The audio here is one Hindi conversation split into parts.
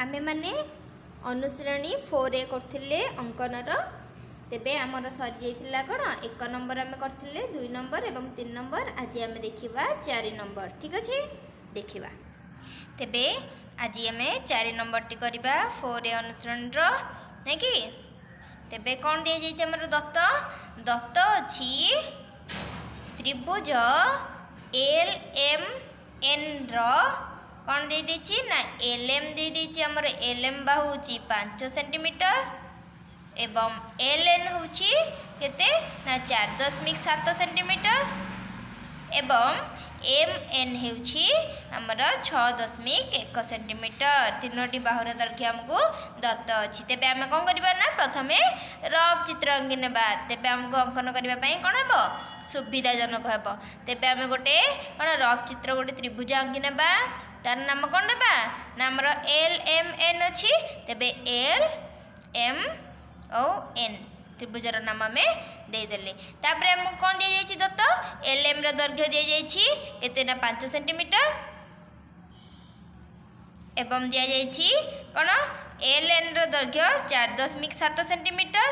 आमे माने अनुश्रेणी 4 करथिले अंकनर तेबे आमर सरी जाइथिला कोन 1 नंबर आमे करथिले 2 नंबर एवं 3 नंबर आज आमे देखिबा 4 नंबर। ठीक अछि देखिबा तेबे आज आमे 4 नंबर टी करबा 4 अनुश्रेणी रो नै कि तेबे कोन दे जाइछ हमर दत्त अछि त्रिभुज एल एम एन रो कौन दे देछि ना एलएम दे देछि हमर एलएम बाहु होछि 5 सेंटीमीटर एवं एलएन होछि केते ना 4.7 सेंटीमीटर एवं एमएन होछि हमर 6.1 सेंटीमीटर। तीनोटी बाहुर दैर्घ्य हमको दत्त अछि। तेबे हम कोन करबा ना प्रथमे रफ चित्र अंकि नेबा तेबे हमको अंकन करबा पई कोन हेबो सुविधाजनक हेबो। तेबे हम गोटे कोन रफ चित्र गोटे त्रिभुज अंकि नेबा तार नाम कौन देबा ना हमर एल एम एन अछि तेबे एल एम ओ एन त्रिभुजर नाम हमें दे देले। तापर हम कौन दे जाइछि दत्त एल एम रो दैर्घ्य दे जाइछि केते ना 5 सेंटीमीटर एवं दे जाइछि कोन एल एन रो दैर्घ्य 4.7 सेंटीमीटर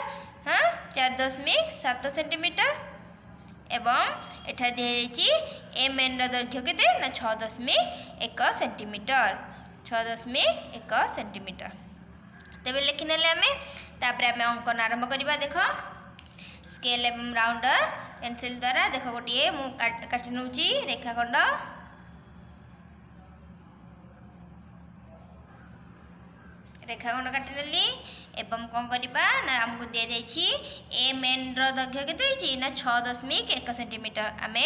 हां 4.7 सेंटीमीटर एवं एठा दे जाइछि एम एन रो दैर्घ्य केते ना 6.1 सेंटीमीटर 6.1 सेंटीमीटर। तेबे लिखि नेले हमें तापर हमें अंकन आरंभ करबा। देखो स्केल एवं राउंडर पेंसिल द्वारा देखो गोटे मु काटि नउची रेखाखंड काटि नेली एवं कौन करबा ना हमको दे जाइछि एम एन रो दैर्घ्य केते होछि ना 6.1 सेंटीमीटर आमे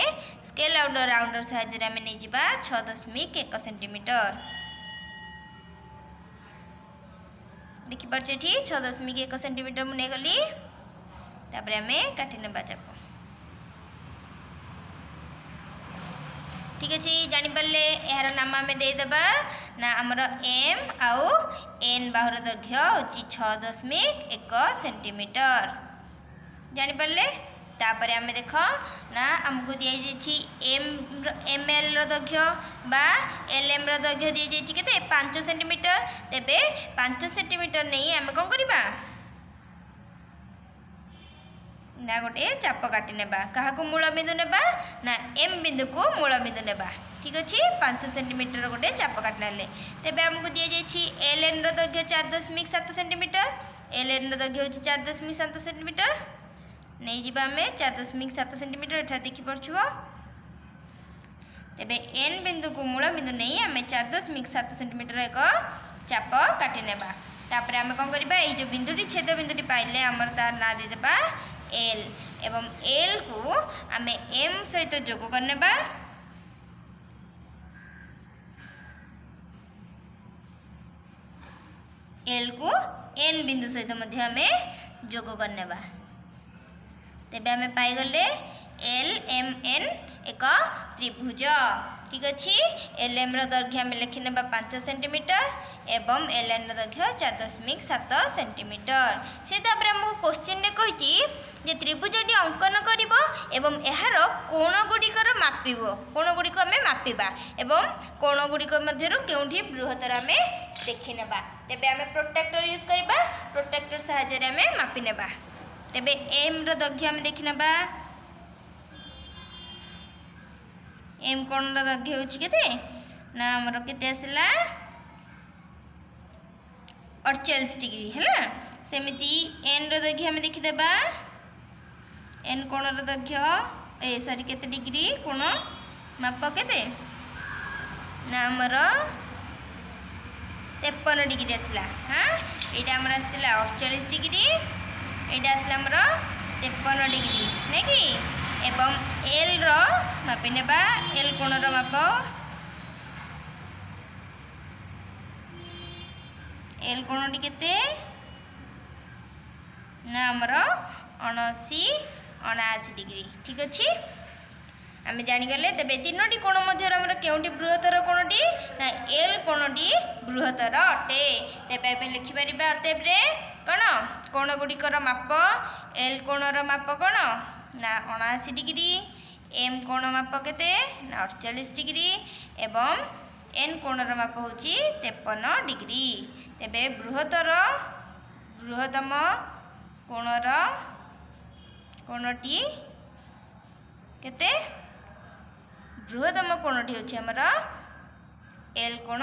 स्केल राउंडर सहायता रे आमे नै जिबा 6.1 सेंटीमीटर देखि परछे ठी 6.1 सेंटीमीटर मु नै गली तापर आमे काटि नेबा चाप। ठीक अछि जानि परले यार नाम आमे दे देबा ना हमर एम आउ एन बाहुर दैर्घ्य होछि 6.1 सेंटीमीटर जानि परले। तापर आमे देखो ना हमको दिया जाइछि एम एल रो दैर्घ्य बा एल एम रो दैर्घ्य दिया जाइछि केते 5 सेंटीमीटर तेबे 5 सेंटीमीटर नै आमे कोन करबा ना गोटे चाप काटि नेबा कहा को मूल बिंदु नेबा ना एम बिंदु को मूल बिंदु नेबा। ठीक अछि 5 सेंटीमीटर गोटे चाप काटि नेले तेबे हमको दिया जाइछि एल एन रो दैर्घ्य 4.7 सेंटीमीटर एल एन रो दैर्घ्य होछि 4.7 सेंटीमीटर नै जिबा हमें 4.7 सेंटीमीटर एठा देखि परछुओ तेबे एन बिंदु को मूल बिंदु नै हमें 4.7 सेंटीमीटर एक चाप काटि नेबा। तापर हम कोन करबा ए जो बिंदुटी छेद बिंदुटी पाइले हमर तार ना दे देबा एल एवं एल को आमे एम सहित जोग करनेबा एल को एन बिंदु सहित मध्य आमे जोग करनेबा तेबे आमे पाई गले एल एम एन एक त्रिभुज। ठीक अछि एल एम रो दैर्घ्य आमे लिखि नेबा 5 सेंटीमीटर एवं एल एन रो दैर्घ्य 4.7 सेंटीमीटर। से तापर हमको क्वेश्चन रे कहिछि जे त्रिभुजटी अंकन करिवो एवं एहार कोण गुडिकर मापिबो कोण गुडिक आमे मापिबा एवं कोण गुडिक मध्यरु केउठी बृहत्तर आमे देखि नेबा तेबे आमे प्रोट्रैक्टर यूज करबा प्रोट्रैक्टर सहायता रे आमे मापि नेबा। तेबे एम रो दैर्घ्य आमे देखि नेबा एम कोण रो दैर्घ्य होछि केते ना हमर केते आसिला 48 डिग्री हैला सेमिति एन रो दैर्घ्य आमे देखि देबा एन कोण रो दैर्घ्य ए सॉरी केते डिग्री कोण माप केते ना हमर 53 डिग्री आसिला। हां एटा हमर आसिला 48 डिग्री एटा आसिला हमर 53 डिग्री नै कि एवं एल रो मापि नेबा एल कोण रो माप एल कोणटी केते ना हमर 79 डिग्री। ठीक अछि आमे जानि गले तेबे तीनोटी कोण मध्य हमर केउटी बृहत्तर कोणटी ना एल कोणटी बृहत्तर अटे। तेबे आमे लिखि परिबा तेबरे कोण कोण गुडिकर माप एल कोणर माप कोण ना 79 डिग्री एम कोण माप केते ना 48 डिग्री एवं एन कोणर माप होछि 53 डिग्री। तेबे बृहत्तम कोणर कोणटी केते बृहत्तम कोणटी होछि हमर एल कोण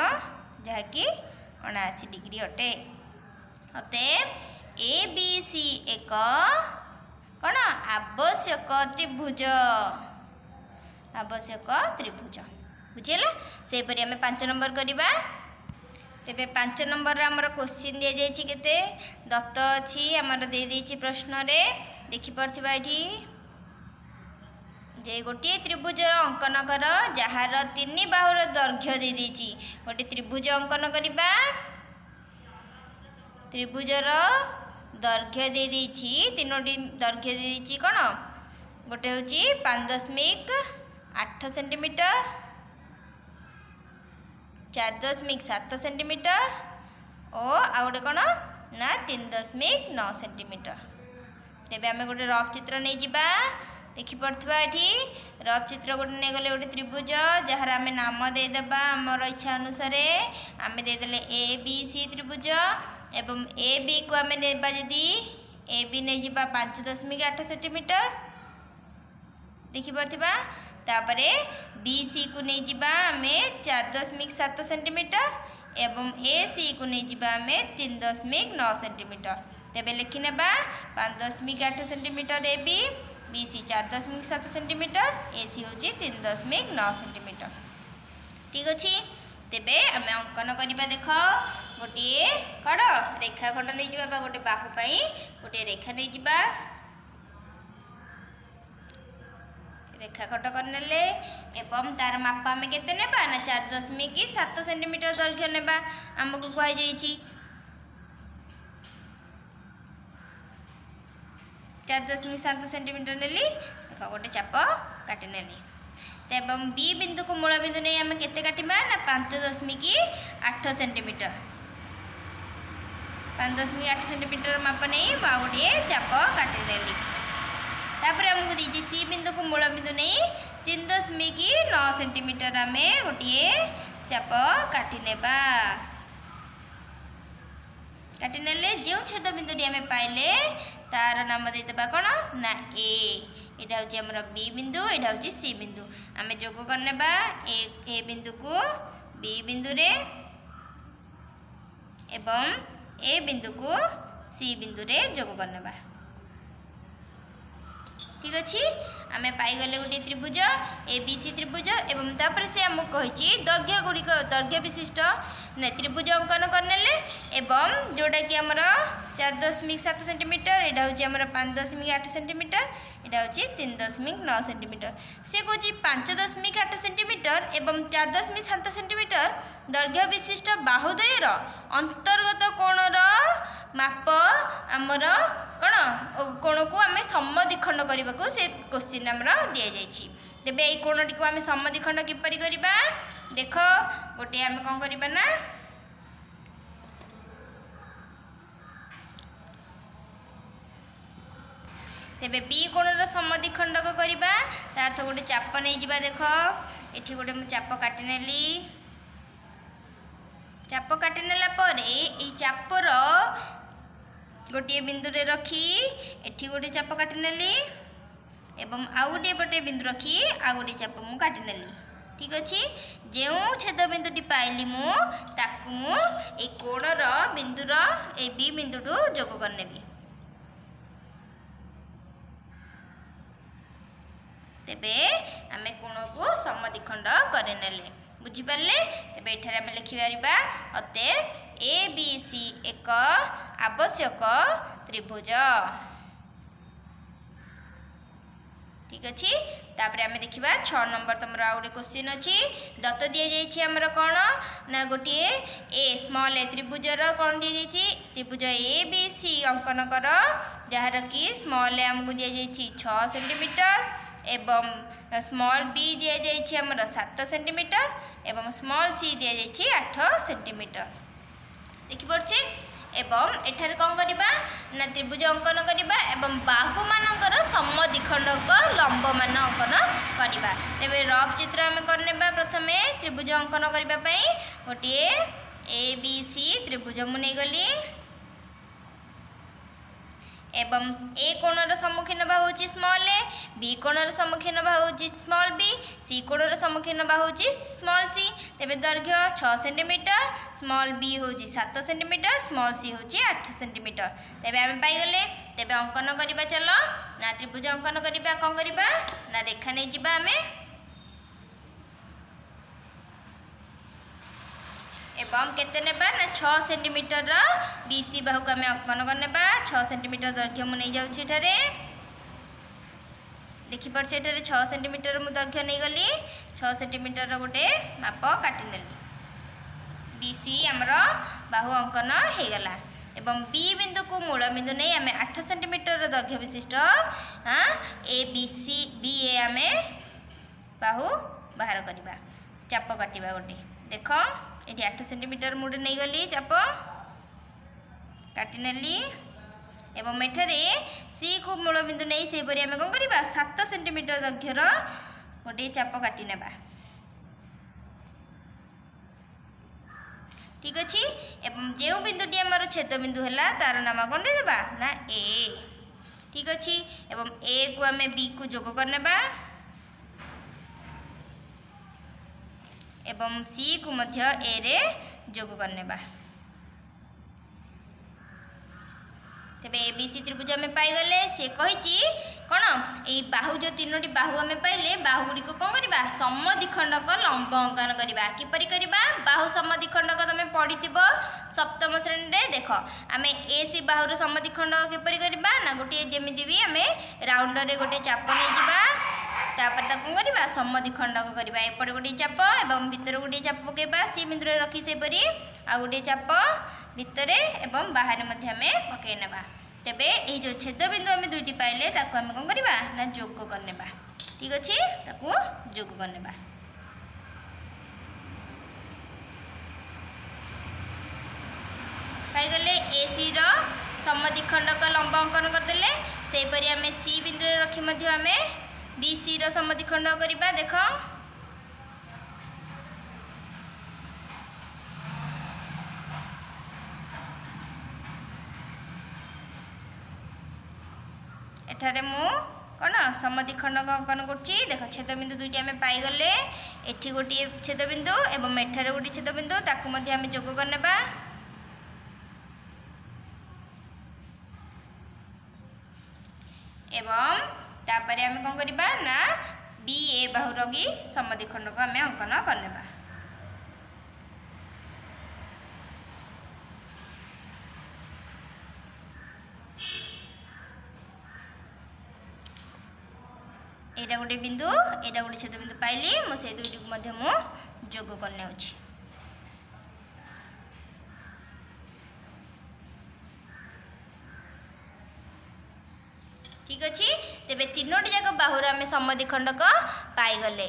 जहाँकि 79 डिग्री अटे। अतएव ए बी सी एक कौन आवश्यक त्रिभुज बुझेला। से परि हमें 5 नंबर करवा। तेबे 5 नंबर रे हमर क्वेश्चन दिया जायछि केते दत्त अछि हमर दे देछि प्रश्न रे देखि परथिबा एठी जे गोटे त्रिभुज अंकन कर जहार 3 बाहुर दैर्घ्य दे देछि। गोटे त्रिभुज अंकन करबा त्रिभुजर दैर्घ्य दे देछि 3टी दैर्घ्य दे देछि कोन गोटे होछि 5.8 सेंटीमीटर 4.7 सेंटीमीटर और आ गोटे कोन ना 3.9 सेंटीमीटर। तेबे आमे गोटे रफ चित्र नै जिबा देखि पड़थबा एठी रफ चित्र गोटे नै गले गोटे त्रिभुज जहार आमे नाम दे देबा हमर इच्छा अनुसार आमे दे देले ए बी सी त्रिभुज एवं ए बी को आमे नेबा जदी ए बी नै जिबा 5.8 सेंटीमीटर देखि पड़थबा। तापरे बी सी को नहीं जिबा आमे 4.7 सेंटीमीटर एवं ए सी को नहीं जिबा आमे 3.9 सेंटीमीटर। तेबे लिखि नेबा 5.8 centimetre A B B C 4.7 centimetre A C होची 3.9 सेंटीमीटर। ठीक अछि। तेबे आमे अंकन करिबा देख गोटे कड़ रेखाखंड नहीं जिबा बा गोटे बाहु पई गोटे रेखा नहीं जिबा रेखाखंड करनेले एवं तार माप आमे केते नेबा ना 4.7 सेंटीमीटर दैर्घ्य नेबा हमकु कहै जाईछि 4.7 सेंटीमीटर नेली देख गोटे चाप काटि नेली। एवं बी बिंदु को मूल बिंदु नहीं आमे केते काटिबा ना 5.8 सेंटीमीटर 5.8 सेंटीमीटर माप नहीं बा गोटे चाप काटि नेली। तापर हमको दीजिए सी बिंदु को मूल बिंदु नहीं 3.9 सेंटीमीटर आमे गोटे चाप काटि नेबा काटि नेले जो छेद बिंदु डी आमे पाइले तार नाम दे देबा कोन ना ए एटा होची हमर बी बिंदु एटा होची सी बिंदु आमे जोग करनेबा ए बिंदु को बी बिंदु रे एवं ए बिंदु को सी बिंदु रे जोग करनेबा। ठीक अच्छे आमे पाई गले गोटे त्रिभुज ए बी सी त्रिभुज एवं तापर से आमको कही दैर्घ्य गुड़िक दैर्घ्य विशिष्ट त्रिभुज अंकन करने एवं जोटा कि आमर 4.7 सेंटीमीटर यहाँ हूँ आमर 5.8 सेंटीमीटर यहाँ हूँ 3.9 सेंटीमीटर से कौच 5.8 सेंटीमीटर एवं 4.7 सेंटीमीटर दैर्घ्य विशिष्ट बाहुद्वयर अंतर्गत कोणर माप आमर कौन कोण को आम समद्विखंड करने को से क्वेश्चन आमर दि जाइए। तेबे ये कोणटी को आम समद्विखंड किपरि करबा देख गोटे आम कौन करबा ना तेबे बी कोणर समद्विखंड को करबा तार तो गोटे चाप नहीं जिबा देख एठी गोटे मु चाप काटि नेली चाप काटि नेला परे ए चापर गोटे बिंदु रे रखी एठी गोटे चाप काटि नेली एवं आउ गोटे पटे बिंदु रखी आ गोटे चाप मु काटि नेली। ठीक अच्छे जो छेद बिंदुटी पाइली मु ताकू मु ए कोणर बिंदुर ए बी बिंदुटू जोग करनेबी। तेबे आमे कोण को समद्विखंड करेनेले बुझिपारे। तेबे एठारे आमे लिखि पारिबा अतएव ए बी सी एक आवश्यक त्रिभुज। ठीक अच्छे तापर आमे देखिबा 6 नंबर तुमर आ गोटे क्वेश्चन अच्छी दत्त दि जाइए आमर कौन ना गोटे ए स्मॉल ए त्रिभुजर कौन दि जाइए त्रिभुज ए बी सी अंकन कर जार कि स्मॉल ए आमको दि जाइए 6 सेंटीमीटर एवं स्मॉल बी दि जाइए आमर 7 सेंटीमीटर एवं स्मॉल सी दि जाइए 8 सेंटीमीटर देखिपे एवं एठार कौन करबा ना त्रिभुज अंकन करबा एवं बाहु मानकर समद्विखंडक लंब मान अंकन करबा। तेबे रफ चित्र आम करनेबा प्रथमे त्रिभुज अंकन करबा पई गोटे ए बी सी त्रिभुज मु नहीं गली एवं ए कोणर सम्मुखीन बाहु होची स्मॉल ए, बी कोणर सम्मुखीन बाहु होची स्मॉल बी, सी कोणर सम्मुखीन बाहु होची स्मॉल सी। तेबे दैर्घ्य 6 सेंटीमीटर, स्मॉल बी होची 7 सेंटीमीटर, स्मॉल सी होची 8 सेंटीमीटर। तेबे आमे पाई गले। तेबे अंकन करिबा चलो ना त्रिभुज अंकन करिबा कोन करिबा ना रेखा नै जिबा आमे एवं केते नेबा ना 6 सेंटीमीटर रो बीसी बाहु को आमे अंकन करनेबा। 6 सेंटीमीटर दैर्घ्य मु नै जाउछि एठारे देखि परछ एठारे 6 सेंटीमीटर मु दैर्घ्य नै गली 6 सेंटीमीटर रो गोटे माप काटि नेली। बीसी हमरो बाहु अंकन हे गला एवं बी बिंदु को मूल बिंदु नै आमे 8 सेंटीमीटर रो दैर्घ्य विशिष्ट ए बी सी बी ए आमे बाहु बाहर करिबा चाप काटिबा गोटे देखो ये 8 सेंटीमीटर मुझे नहीं गली चाप काटी नेली एवं एठारे सी को मूल बिंदु नहीं से परी आमे कोन करबा 7 सेंटीमीटर दैर्घ्यर गोटे चाप काटी नेबा ठीक अछि। एवं जे बिंदुटी हमर छेद बिंदु हैला तार नाम कोन दे देबा ना ए ठीक अछि। एवं ए को आमे बी को जोग करनेबा एवं सी को मध्य ए रे जोग करनेबा। तेबे ए बी सी त्रिभुज आमे पाई गले। से कहिची कोन ए बाहु जो तीनोटी बाहु आमे पाइले बाहु गुडी को कोन करबा समद्विखंडक लंब अंकन करबा। किपरि करबा बाहु समद्विखंडक तमे पढिथिबो सप्तम श्रेणी रे देखो आमे ए सी बाहु रो समद्विखंडक किपरि करबा ना गोटे जेमिति भी आमे राउंड रे गोटे चाप नै जिबा तापर ताकू करबा समद्विखंडक करबा एपटे गोटे चाप एवं भीतर गोटे चाप पकेबा सी बिंदु रे रखी से परी आ गोटे चाप भीतर एवं बाहर मध्य आमे पके नेबा। तेबे ए जो छेद बिंदु आमे दुईटी पाइले ताकू आमे कोन करबा ना जोग करनेबा ठीक अछि ताकू जोग करनेबा। पाई गले ए सी रो समद्विखंडक लंब अंकन कर देले से परी आमे सी बिंदु रे रखी मध्य आमे बी सी रो समद्विखंडक करबा देखो एठारे मु कोन समद्विखंडक अंकन करछि देखो छेद बिंदु दुईटी आमे पाई गले एठी गोटी छेद बिंदु एवं एठारे गोटी छेद बिंदु ताकू मध्य आमे जोग करनेबा एवं तापरे आमे कोन करबा ना बी ए बाहु रगी समद्विखंडक आमे अंकन करनेबा। एटा गोटे बिंदु एटा गोटे छेद बिंदु पाइली मो से दुईटी मध्य मु जोग करने अछि ठीक अछि। तेबे तीनोटी जाक बाहुर आमे समद्विखंडक पाई गले।